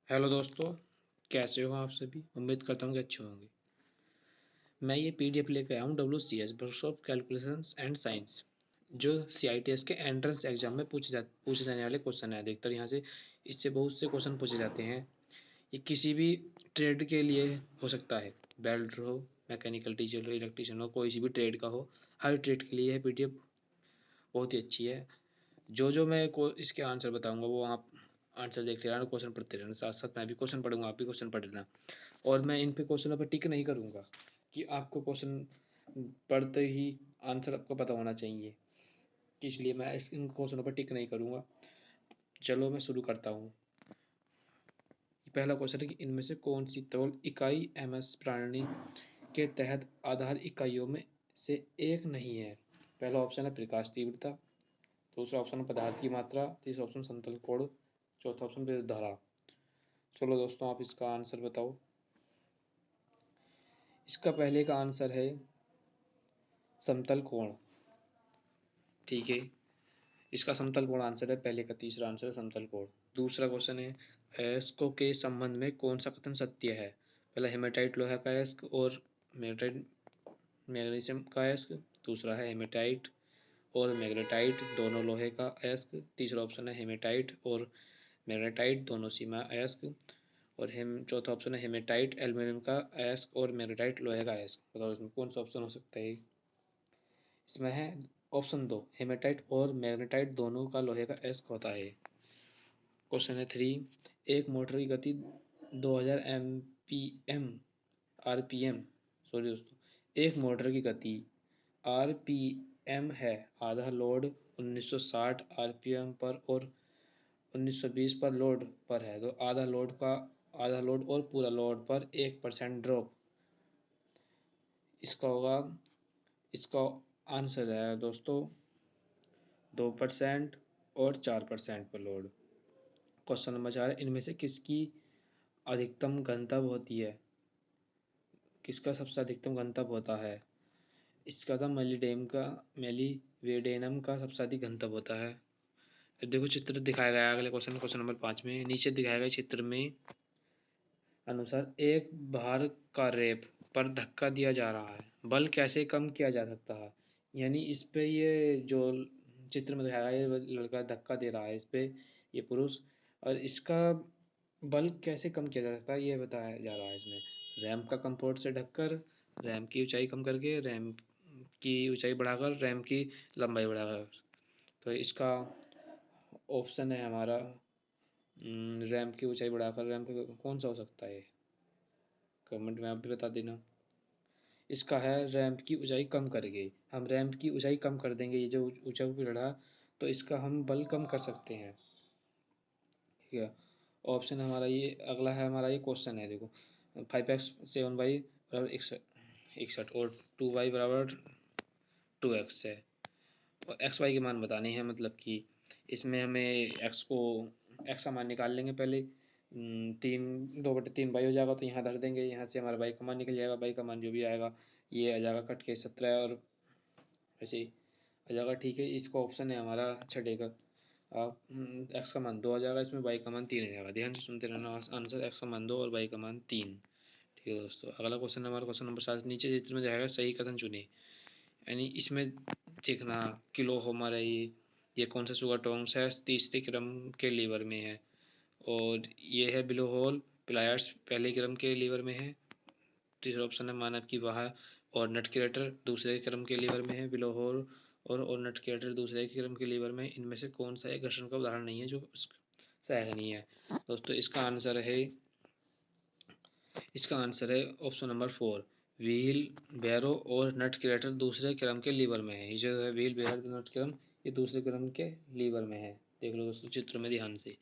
Hello दोस्तों, कैसे हो आप सभी। उम्मीद करता हूँ कि अच्छे होंगे। मैं ये पीडीएफ लेकर आया हूँ WCS books of calculations and science, जो CITS के एंट्रेंस एग्जाम में पूछे जाने वाले क्वेश्चन है। अधिकतर यहाँ से इससे बहुत से क्वेश्चन पूछे जाते हैं। ये किसी भी ट्रेड के लिए हो सकता है, वेल्डर हो, मैकेनिकल टीचर हो, इलेक्ट्रीशियन हो, कोई सी भी ट्रेड का हो, हर ट्रेड के लिए यह पीडीएफ बहुत ही अच्छी है। जो मैं इसके आंसर बताऊंगा वो आप आंसर देखते रहना, क्वेश्चन पढ़ते रहना, साथ साथ मैं भी क्वेश्चन पढ़ूंगा, आप भी क्वेश्चन पढ़ लेना। और मैं इन पे क्वेश्चनों पर टिक नहीं करूंगा कि आपको क्वेश्चन पढ़ते ही आंसर आपको पता होना चाहिए, कि इसलिए मैं इन क्वेश्चनों पर टिक नहीं करूंगा। चलो मैं शुरू करता हूँ। पहला क्वेश्चन है कि इनमें से कौन सी तौल इकाई एमएस प्रणाली के तहत आधार इकाइयों में से एक नहीं है। पहला ऑप्शन है प्रकाश तीव्रता, दूसरा ऑप्शन पदार्थ की मात्रा, तीसरा ऑप्शन समतल कोण, चौथा ऑप्शन विद्युत धारा। चलो दोस्तों, आप इसका आंसर बताओ। इसका पहले का आंसर है समतल कोण। ठीक है, इसका समतल कोण आंसर है पहले का। तीसरा आंसर है समतल कोण। दूसरा क्वेश्चन है अयस्कों के संबंध में कौन सा कथन सत्य है। पहला हेमेटाइट लोहा का अयस्क और मैग्नेटाइट मैग्नीशियम का अयस्क। दूसरा है हेमेटाइट और मैग्नेटाइट दोनों लोहे का अयस्क। तीसरा ऑप्शन है हेमेटाइट और मैग्नेटाइट दोनों सीमा अयस्क। और चौथा ऑप्शन है हेमेटाइट एल्यूमिनियम का अयस्क और मैग्नेटाइट लोहे का अयस्क। बताओ इसमें कौन सा ऑप्शन हो सकता है। इसमें है ऑप्शन 2, हेमेटाइट और मैग्नेटाइट दोनों का लोहे का अयस्क होता है। क्वेश्चन है 3, एक मोटर की गति 2000 एमपीएम आरपीएम सॉरी दोस्तों, एक मोटर की गति आरपीएम है। आधा लोड 1960 आरपीएम पर और 1920 पर लोड पर है, तो आधा लोड और पूरा लोड पर 1% ड्रॉप इसका होगा। इसका आंसर है दोस्तों 2% और 4% पर लोड। क्वेश्चन नंबर 4, इनमें से किसकी अधिकतम घनत्व होती है। किसका सबसे अधिकतम घनत्व होता है। इसका था मेलिवेडेनम का सबसे अधिक घनत्व होता है। अब देखो चित्र दिखाया गया है अगले क्वेश्चन नंबर 5 में। नीचे दिखाए गए चित्र में अनुसार एक भार का रेप पर धक्का दिया जा रहा है, बल कैसे कम किया जा सकता है। यानी इस पे ये जो चित्र में दिखाया गया, ये लड़का धक्का दे रहा है इस पे, ये पुरुष, और इसका बल कैसे कम किया जा सकता है ये बताया जा रहा है इसमें। रैंप का कंपोर्ट से ढककर, रैंप की ऊंचाई कम करके, रैंप की ऊंचाई बढ़ाकर, रैंप की लंबाई बढ़ाकर। तो इसका ऑप्शन है हमारा रैंप की ऊंचाई बढ़ाकर। रैंप कौन सा हो सकता है, कमेंट में आप भी बता देना। इसका है रैंप की ऊंचाई कम करके। हम रैंप की ऊंचाई कम कर देंगे, ये जो ऊंचा लड़ा, तो इसका हम बल कम कर सकते हैं। ठीक है, ऑप्शन हमारा ये अगला है। हमारा ये क्वेश्चन है, देखो 5x 7y बराबर 61 और 2y बराबर 2x है, और एक्स वाई के मान बताने हैं। मतलब कि इसमें हमें एक्स का मान निकाल लेंगे पहले। 2/3 बाई हो जाएगा, तो यहाँ धर देंगे। यहाँ से हमारा बाई का मान निकल जाएगा। बाई का मान जो भी आएगा ये आ जाएगा कट के 17, और ऐसे ही आ जाएगा। ठीक है, इसका ऑप्शन है हमारा छठे का। आप एक्स का मान 2 आ जाएगा, इसमें बाई का मान 3 आ जाएगा। ध्यान से सुनते रहना आंसर, एक्स का मान 2 और बाई का मान 3। ठीक है दोस्तों, अगला क्वेश्चन हमारा क्वेश्चन नंबर 7। नीचे चित्र में जाएगा सही कथन चुने। यानी इसमें देखना किलो हमारा ये कौन सा शुगर टोंग्स है, तीसरे क्रम के लीवर में है। और ये है बिलो होल प्लायर्स पहले क्रम के लीवर में है। तीसरा ऑप्शन है मानव की वाह और नट क्रेटर दूसरे क्रम के लीवर में है। बिलो होल और नट क्रेटर दूसरे क्रम के लीवर में। इनमें से कौन सा एक घर्षण का उदाहरण नहीं है, जो सहायक है। दोस्तों इसका आंसर है ऑप्शन नंबर 4, व्हील बैरो और नट क्रेटर दूसरे क्रम के लीवर में है। ये जो है व्हील बैरो नट क्रम, ये दूसरे क्रम के लीवर में है। देख लो दोस्तों चित्र में ध्यान से।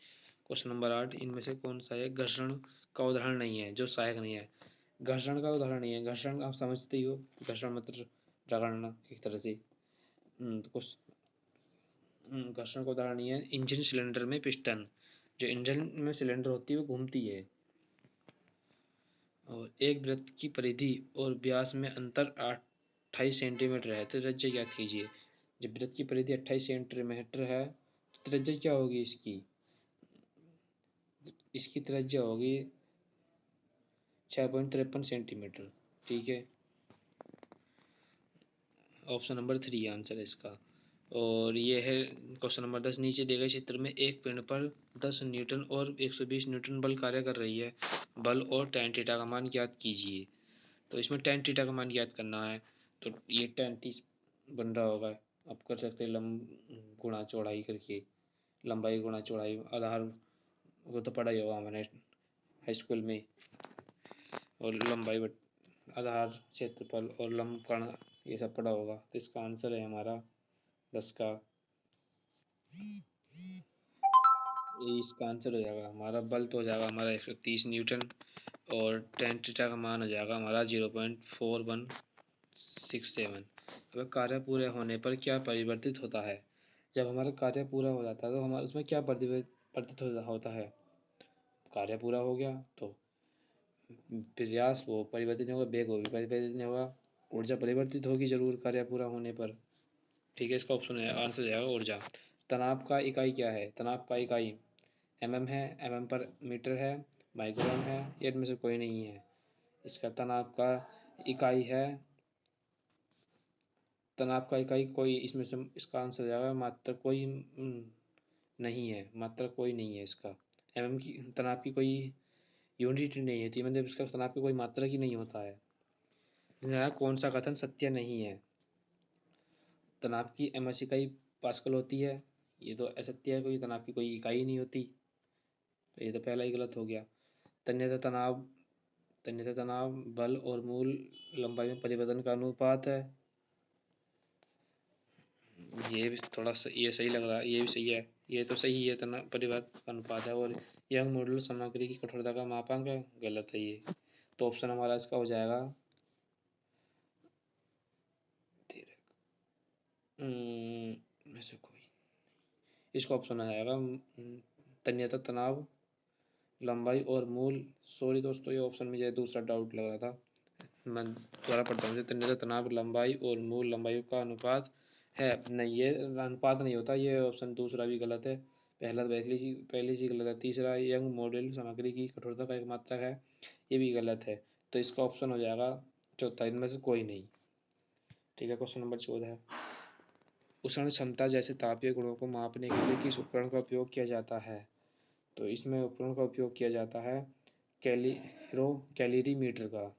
क्वेश्चन नंबर 8, इनमें से कौन सा एक घर्षण का उदाहरण नहीं है, जो सहायक नहीं है। घर्षण का उदाहरण नहीं है, घर्षण आप समझते ही हो, घर्षण मतलब रगड़ना एक तरह से। तो घर्षण का उदाहरण नहीं है। इंजन सिलेंडर में पिस्टन, जो इंजन में सिलेंडर होती है वो घूमती है। और एक वृत्त की परिधि और व्यास में अंतर 28 सेंटीमीटर है, तो त्रिज्या ज्ञात कीजिए। जब वृत्त की परिधि 28 सेंटीमीटर है तो त्रिज्या क्या होगी इसकी। इसकी त्रिज्या होगी 6.53 सेंटीमीटर। ठीक है, ऑप्शन नंबर 3 आंसर है इसका। और ये है क्वेश्चन नंबर 10। नीचे दिए गए चित्र में एक पिंड पर 10 न्यूटन और 120 न्यूटन बल कार्य कर रही है। बल और tan थीटा का मान ज्ञात कीजिए। तो इसमें tan थीटा का मान ज्ञात करना है। तो ये tan 30 बन रहा होगा। आप कर सकते हैं गुणा चौड़ाई करके, लंबाई गुणा चौड़ाई। आधार वो तो पढ़ा ही होगा हमने हाई स्कूल में। और लंबाई आधार, क्षेत्रफल और लंबकर्ण ये सब पढ़ा होगा। तो इसका आंसर है हमारा 10 का, इसका आंसर हो जाएगा हमारा। बल तो हो जाएगा हमारा 130 न्यूटन और tan थीटा का मान हो जाएगा हमारा 0.4167। अब कार्य पूरे होने पर क्या परिवर्तित होता है? जब हमारा कार्य पूरा हो जाता है तो हमारा उसमें क्या परिवर्तित होता है? कार्य पूरा हो गया तो प्रयास वो परिवर्तित नहीं होगा, वेग वो भी परिवर्तित नहीं होगा, ऊर्जा परिवर्तित होगी जरूर कार्य पूरा होने पर। ठीक है, इसका ऑप्शन है आंसर जाएगा ऊर्जा। तनाव का इकाई क्या है? तनाव का इकाई mm है, mm पर मीटर है, माइक्रोन है, ये इनमें से कोई नहीं है। इसका तनाव का इकाई है, तनाव का इकाई कोई इसमें से, इसका आंसर जाएगा मात्र कोई नहीं है, मात्र कोई नहीं है इसका। mm की तनाव की कोई यूनिट नहीं होती, मतलब इसका तनाव की कोई मात्रक ही नहीं होता है। कौन सा कथन सत्य नहीं है? तनाव की ms इकाई पास्कल होती है, ये तो असत्य है, कोई तनाव की कोई इकाई नहीं होती। तो ये तो पहला ही गलत हो गया। तन्यता तनाव बल और मूल लंबाई में परिवर्तन का अनुपात है, ये भी थोड़ा सा ये सही लग रहा है, ये भी सही है, ये तो सही है, तनाव परिवर्तन का अनुपात है। और यंग मॉडल सामग्री की कठोरता का मापांक है, गलत है ये। तो ऑप्शन हमारा इसका हो जाएगा में से कोई, इसका ऑप्शन आ जाएगा तन्यता तनाव लंबाई और मूल। सॉरी दोस्तों, ये ऑप्शन में जो दूसरा डाउट लग रहा था, मैं दोबारा पढ़ता हूँ। तन्यता तनाव लंबाई और मूल लंबाई का अनुपात है, नहीं ये अनुपात नहीं होता, ये ऑप्शन दूसरा भी गलत है। पहली सी गलत है। तीसरा यंग मॉडल सामग्री की कठोरता का एक मात्रक है, ये भी गलत है। तो इसका ऑप्शन हो जाएगा चौथा, इनमें से कोई नहीं। ठीक है, क्वेश्चन नंबर 14 है। उष्ण क्षमता जैसे तापीय गुणों को मापने के लिए किस उपकरण का उपयोग किया जाता है? तो इसमें उपकरण का उपयोग किया जाता है कैलोरीमीटर का।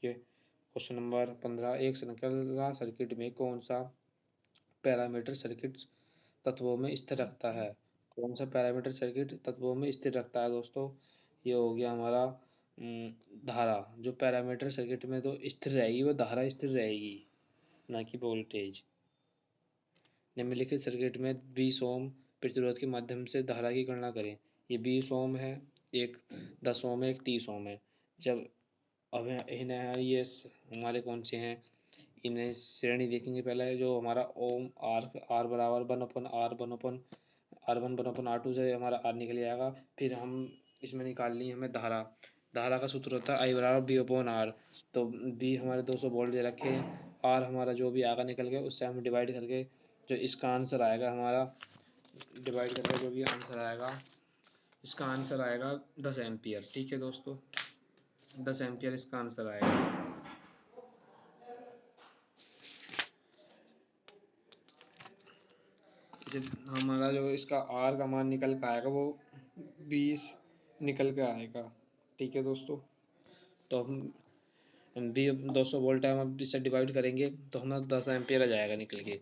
ये क्वेश्चन नंबर 15। एक श्रृंखला सर्किट में कौन सा पैरामीटर सर्किट तत्वों में स्थिर रखता है? कौन सा पैरामीटर सर्किट तत्वों में स्थिर रखता है दोस्तों? ये हो गया हमारा धारा। जो पैरामीटर सर्किट में तो स्थिर रहेगी वो धारा स्थिर रहेगी, ना कि वोल्टेज। निम्नलिखित सर्किट में 20 ओम प्रतिरोध के माध्यम से धारा की गणना करें। ये 20 ओम है, एक 10 ओम है, एक 30 ओम है। जब अब इन्हें ये हमारे कौन से हैं, इन्हें श्रेणी देखेंगे। पहले जो हमारा ओम आर बराबर 1/R1 से हमारा आर निकल जाएगा। फिर हम इसमें निकालनी है हमें धारा। धारा का सूत्र होता है आई बराबर B/R। तो बी हमारे 200 वोल्ट दे रखे हैं, आर हमारा जो भी आगे निकल गया उससे हम डिवाइड करके जो इसका आंसर आएगा हमारा, डिवाइड करके जो भी आंसर आएगा, इसका आंसर आएगा 10 एम्पियर। ठीक है दोस्तों, 10 एम्पियर इसका आंसर आएगा। हमारा जो इसका आर का मान निकल के आएगा वो 20 निकल के आएगा। ठीक है दोस्तों, तो हम भी 200 वोल्ट है, हम इससे डिवाइड करेंगे तो हमारा 10 एम्पियर आ जाएगा निकल के।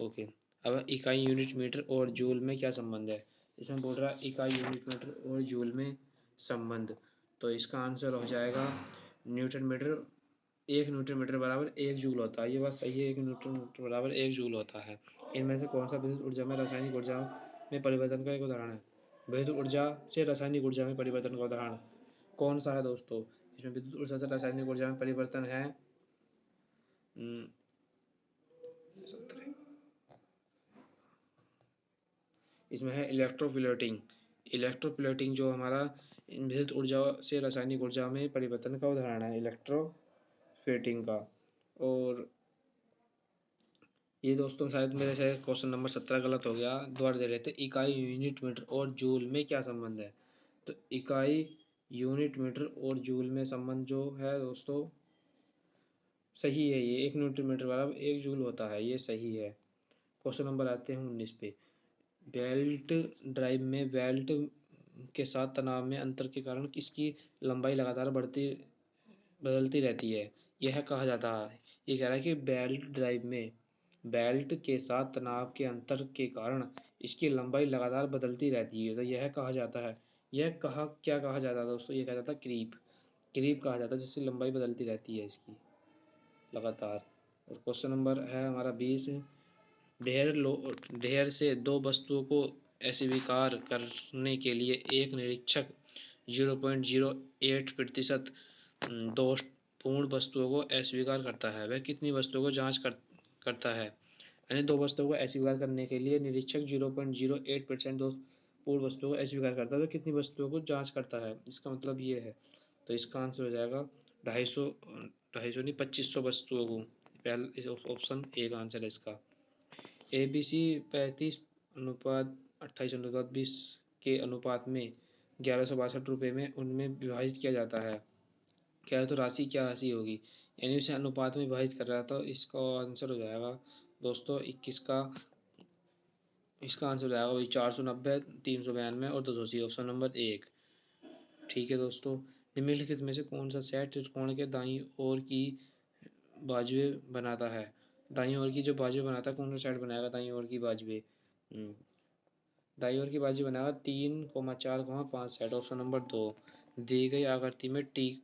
ओके, अब इकाई यूनिट मीटर और जूल में क्या संबंध है? इसमें बोल रहा है इकाई यूनिट मीटर और जूल में संबंध। तो इसका आंसर हो जाएगा न्यूटन मीटर। 1 न्यूटन मीटर बराबर 1 जूल होता है, ये बात सही है, 1 न्यूटन मीटर बराबर 1 जूल होता है। इनमें से कौन सा विद्युत ऊर्जा में रासायनिक ऊर्जा में परिवर्तन का एक उदाहरण है? विद्युत ऊर्जा से रासायनिक ऊर्जा में परिवर्तन का उदाहरण कौन सा है दोस्तों? इसमें विद्युत ऊर्जा से रासायनिक ऊर्जा में परिवर्तन है इसमें है इलेक्ट्रोप्लेटिंग। इलेक्ट्रोप्लेटिंग जो हमारा विद्युत ऊर्जा से रासायनिक ऊर्जा में परिवर्तन का उदाहरण है, इलेक्ट्रोप्लेटिंग का। और ये दोस्तों शायद मेरे से क्वेश्चन नंबर 17 गलत हो गया, दोबारा दे रहे थे। इकाई यूनिट मीटर और जूल में क्या संबंध है? तो इकाई यूनिट मीटर और जूल में संबंध जो है दोस्तों सही है। ये 1 न्यूटन मीटर बराबर 1 जूल होता है, ये सही है। क्वेश्चन नंबर आते हैं 19 पे। बेल्ट ड्राइव में बेल्ट के साथ तनाव में अंतर के कारण इसकी लंबाई लगातार बदलती रहती है। यह कहा जाता है, ये कह रहा है कि बेल्ट ड्राइव में बेल्ट के साथ तनाव के अंतर के कारण इसकी लंबाई लगातार बदलती रहती है। तो यह कहा जाता है, क्या कहा जाता है दोस्तों? ये कहा जाता है क्रीप। क्रीप कहा जाता है जिसकी लंबाई बदलती रहती है इसकी लगातार। और क्वेश्चन नंबर है हमारा 20। ढेर से दो वस्तुओं को अस्वीकार करने के लिए एक निरीक्षक 0.08% दोषपूर्ण वस्तुओं को अस्वीकार करता है। वह कितनी वस्तुओं को करता है? यानी दो वस्तुओं को अस्वीकार करने के लिए निरीक्षक 0.08% दोषपूर्ण वस्तुओं को अस्वीकार करता है, तो कितनी वस्तुओं को जांच करता है? इसका मतलब ये है। तो इसका आंसर हो जाएगा 250 नहीं 2500 वस्तुओं को। पहला ऑप्शन ए का आंसर है इसका। ABC 35:28:20 के अनुपात में 1162 में उनमें विभाजित किया जाता है। क्या है? तो राशि क्या राशि होगी, यानी उसे अनुपात में विभाजित कर रहा था। इसका आंसर हो जाएगा दोस्तों 21 का। इसका आंसर हो जाएगा वही 490, 392 और 280, ऑप्शन नंबर 1। ठीक है दोस्तों। निम्नलिखित में से कौन सा सेट त्रिकोण के दाईं ओर की बाजुएं बनाता है? दाईं ओर की जो बाजुएं बनाता है, कौन सा सेट बनाएगा दाईं ओर की बाजुएं? दाईं ओर की बाजू बनाएगा 3,4,5 सेट, ऑप्शन नंबर 2। दी गई आकृति में टी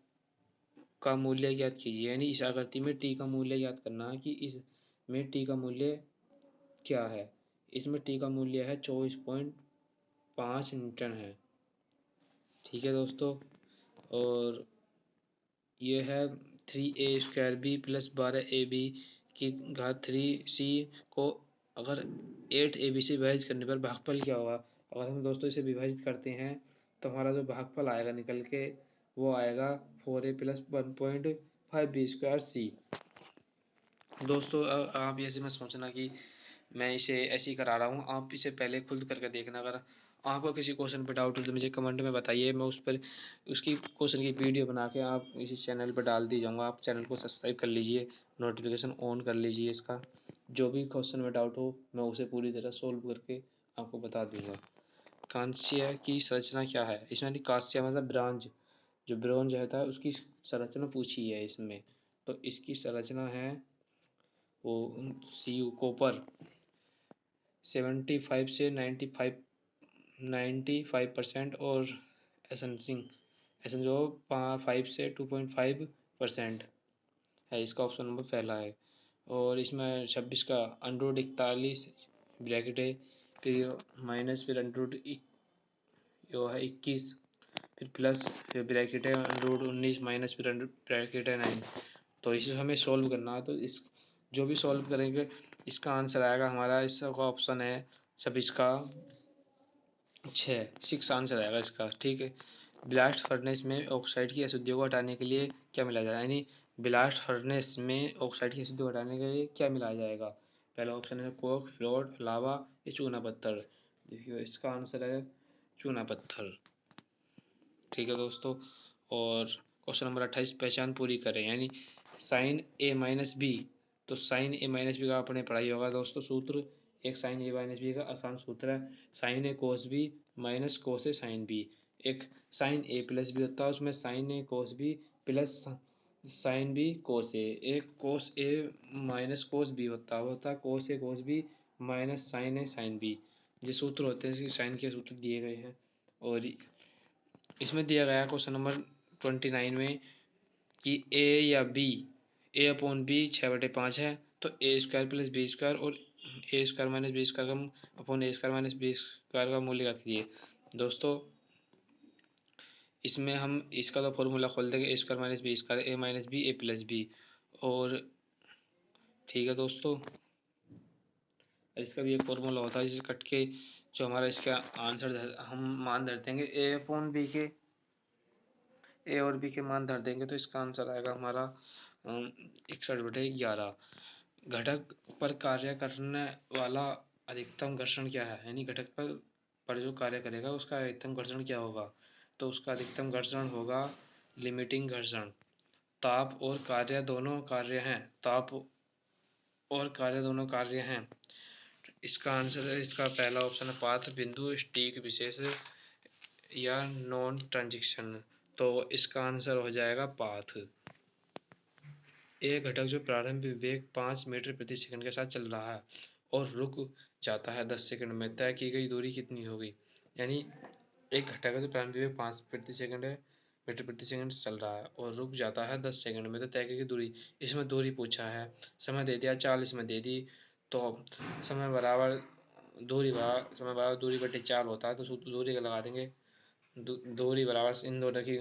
का मूल्य ज्ञात कीजिए, यानी इस आकृति में टी का मूल्य ज्ञात करना है कि इसमें टी का मूल्य क्या है। इसमें टी का मूल्य है 24.5 न्यूटन है। ठीक है दोस्तों। और ये है 3a² प्लस 12ab की घात 3c को अगर 8ab से विभाजित करने पर भागफल क्या होगा? अगर हम दोस्तों इसे विभाजित करते हैं तो हमारा जो भागफल आएगा निकल के वो आएगा 4a प्लस 1.5b²c। दोस्तों आप ऐसे मत सोचना कि मैं इसे ऐसे ही करा रहा हूँ, आप इसे पहले खुद करके देखना। अगर आपको किसी क्वेश्चन पे डाउट हो तो मुझे कमेंट में बताइए, मैं उस पर उसकी क्वेश्चन की वीडियो बना के आप इसी चैनल पर डाल दी जाऊँगा। आप चैनल को सब्सक्राइब कर लीजिए, नोटिफिकेशन ऑन कर लीजिए इसका। जो भी क्वेश्चन में डाउट हो मैं उसे पूरी तरह सोल्व करके आपको बता दूँगा। कांस्य की संरचना क्या है? इसमें कांस्य मतलब ब्रॉन्ज, जो ब्रॉन्ज रहता है उसकी संरचना पूछी है इसमें। तो इसकी संरचना है वो कॉपर 75 से 95% और एसन जो 5 से 2.5% है। इसका ऑप्शन नंबर पहला है। और इसमें 26 का √41 ब्रैकेट है, फिर माइनस, फिर जो है 21, फिर प्लस, फिर ब्रैकेट है √19 माइनस, फिर ब्रैकेट है 9। तो इसे हमें सॉल्व करना है। तो इस जो भी सॉल्व करेंगे इसका आंसर आएगा हमारा, इसका ऑप्शन है 26 का 6 आंसर आएगा इसका। ठीक है। ब्लास्ट फर्नेस में ऑक्साइड की अशुद्धियों को हटाने के लिए क्या मिलाया जाए? यानी ब्लास्ट फर्नेस में ऑक्साइड की अशुद्धियों को हटाने के लिए क्या मिलाया जाएगा? पहला ऑप्शन है कोक, फ्लोर, लावा या चूना पत्थर। देखिए इसका आंसर है चूना पत्थर। ठीक है दोस्तों। और क्वेश्चन नंबर 28, पहचान पूरी करें। यानी साइन ए माइनस बी। तो साइन ए माइनस बी का आपने पढ़ाई होगा दोस्तों सूत्र। एक साइन ए माइनस बी का आसान सूत्र है sine A cos B minus cos A sine B. एक साइन ए प्लस बी होता है, उसमें sine A cos B plus sine B cos A. एक cos A minus cos B होता है cos A cos B minus sine A sine B. ये सूत्र होते हैं, साइन के सूत्र दिए गए हैं। और इसमें दिया गया क्वेश्चन नंबर 29 में कि ए या बी, ए अपॉन बी 6/5 है, तो a² प्लस b² और a² माइनस b² का अपॉन a² माइनस b² का मूल्य ज्ञात कीजिए। दोस्तों इसमें हम इसका तो फॉर्मूला खोल देंगे a² minus b² a minus b a plus b. और ठीक है दोस्तों, इसका भी एक फॉर्मूला होता है जिसे कट के जो हमारा इसका आंसर हम मान धर देंगे ए अपॉन बी के, ए और बी के मान धर देंगे तो इसका आंसर आएगा हमारा 61/11। घटक पर कार्य करने वाला अधिकतम घर्षण क्या है? यानी घटक पर जो कार्य करेगा उसका अधिकतम घर्षण क्या होगा? तो उसका अधिकतम घर्षण होगा लिमिटिंग घर्षण। ताप और कार्य दोनों कार्य हैं, ताप और कार्य दोनों कार्य हैं। इसका आंसर है, इसका पहला ऑप्शन है पाथ बिंदु, स्टिक विशेष या नॉन ट्रांजिशन। तो इसका आंसर हो जाएगा पाथ। एक घटक जो प्रारंभिक वेग 5 मीटर प्रति सेकंड के साथ चल रहा है और रुक जाता है 10 सेकंड में, तय की गई दूरी कितनी होगी। यानी एक घटक है जो प्रारंभिक वेग 5 प्रति सेकंड है, मीटर प्रति सेकंड चल रहा है और रुक जाता है 10 सेकंड में, तो तय की गई दूरी। इसमें दूरी पूछा है, समय दे दिया, चाल इसमें दे दी, तो समय बराबर दूरी बराबर समय बराबर दूरी बटे चाल होता है, तो दूरी का लगा देंगे, दूरी बराबर इन दोनों की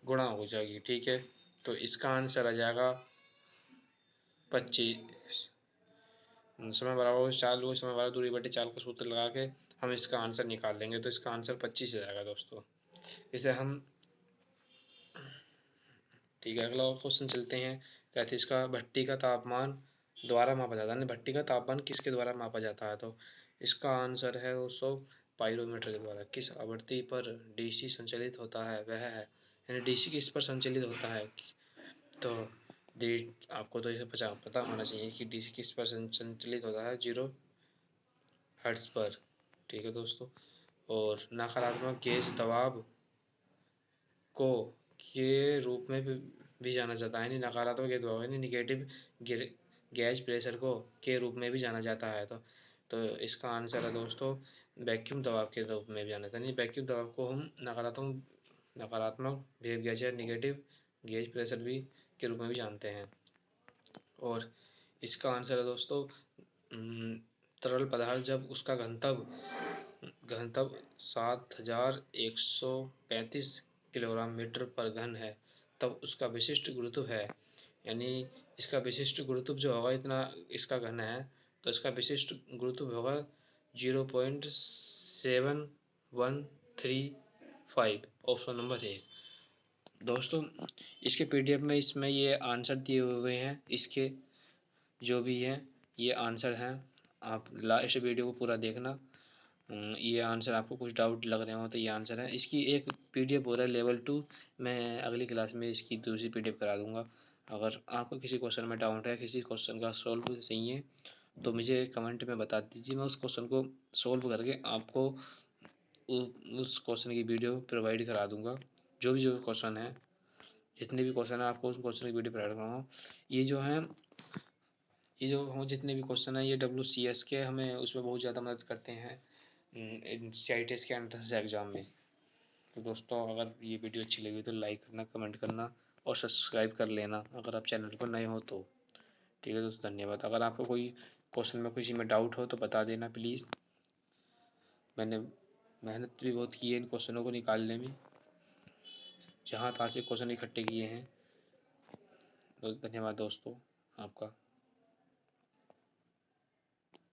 गुणा हो जाएगी। ठीक है, तो इसका आंसर आ जाएगा 25। समय बराबर चाल हुआ, समय बराबर दूरी बटे चाल का सूत्र लगा के हम इसका आंसर निकाल लेंगे, तो इसका आंसर 25 आ जाएगा दोस्तों। इसे हम ठीक है, अगला क्वेश्चन चलते हैं। कहते हैं इसका भट्टी का तापमान द्वारा मापा जाता है, भट्टी का तापमान किसके द्वारा मापा जाता है। तो इसका आंसर है दोस्तों पाइरोमीटर के द्वारा। किस आवृत्ति पर डीसी संचालित होता है वह है, यानी डीसी किस पर संचालित होता है। तो आपको तो इसे पता होना चाहिए कि डीसी किस पर संचालित होता है, 0 हर्ट्ज पर। ठीक है दोस्तों, और नकारात्मक गेज दबाव को के रूप में भी जाना जाता है, यानी नकारात्मक गेज दबाव यानी निगेटिव गैज प्रेशर को के रूप में भी जाना जाता है। तो इसका आंसर है दोस्तों वैक्यूम दबाव के रूप में भी जाना जाता है, यानी वैक्यूम दबाव को हम नकारात्मक वेव गैज या निगेटिव गेज प्रेशर भी के रूप में भी जानते हैं। और इसका आंसर है दोस्तों तरल पदार्थ जब उसका घनत्व 7135 किलोग्राम मीटर पर घन है तब उसका विशिष्ट गुरुत्व है, यानी इसका विशिष्ट गुरुत्व जो होगा इतना इसका घन है, तो इसका विशिष्ट गुरुत्व होगा 0.7135। ऑप्शन नंबर 1 दोस्तों। इसके पीडीएफ में इसमें ये आंसर दिए हुए हैं, इसके जो भी हैं ये आंसर हैं। आप लास्ट वीडियो को पूरा देखना, ये आंसर आपको कुछ डाउट लग रहे हो तो ये आंसर है। इसकी एक पीडीएफ हो रहा है लेवल 2, मैं अगली क्लास में इसकी दूसरी पीडीएफ करा दूंगा। अगर आपको किसी क्वेश्चन में डाउट है, किसी क्वेश्चन का सॉल्व चाहिए, तो मुझे कमेंट में बता दीजिए, मैं उस क्वेश्चन को सॉल्व करके आपको उस क्वेश्चन की वीडियो प्रोवाइड करा दूंगा। जो क्वेश्चन है, जितने भी क्वेश्चन है आपको उस क्वेश्चन की वीडियो प्रोवाइड कराऊंगा। ये जो हम जितने भी क्वेश्चन है ये WCS के हमें उसमें बहुत ज़्यादा मदद करते हैं CITES के एंट्रेंस एग्ज़ाम में। तो दोस्तों अगर ये वीडियो अच्छी लगी तो लाइक करना, कमेंट करना और सब्सक्राइब कर लेना अगर आप चैनल पर नए हो तो। ठीक है दोस्तों, धन्यवाद। अगर आपको कोई क्वेश्चन में किसी में डाउट हो तो बता देना प्लीज़। मैंने मेहनत भी बहुत की है इन क्वेश्चनों को निकालने में, जहाँ तहाँ से क्वेश्चन इकट्ठे किए हैं। तो धन्यवाद दोस्तों आपका।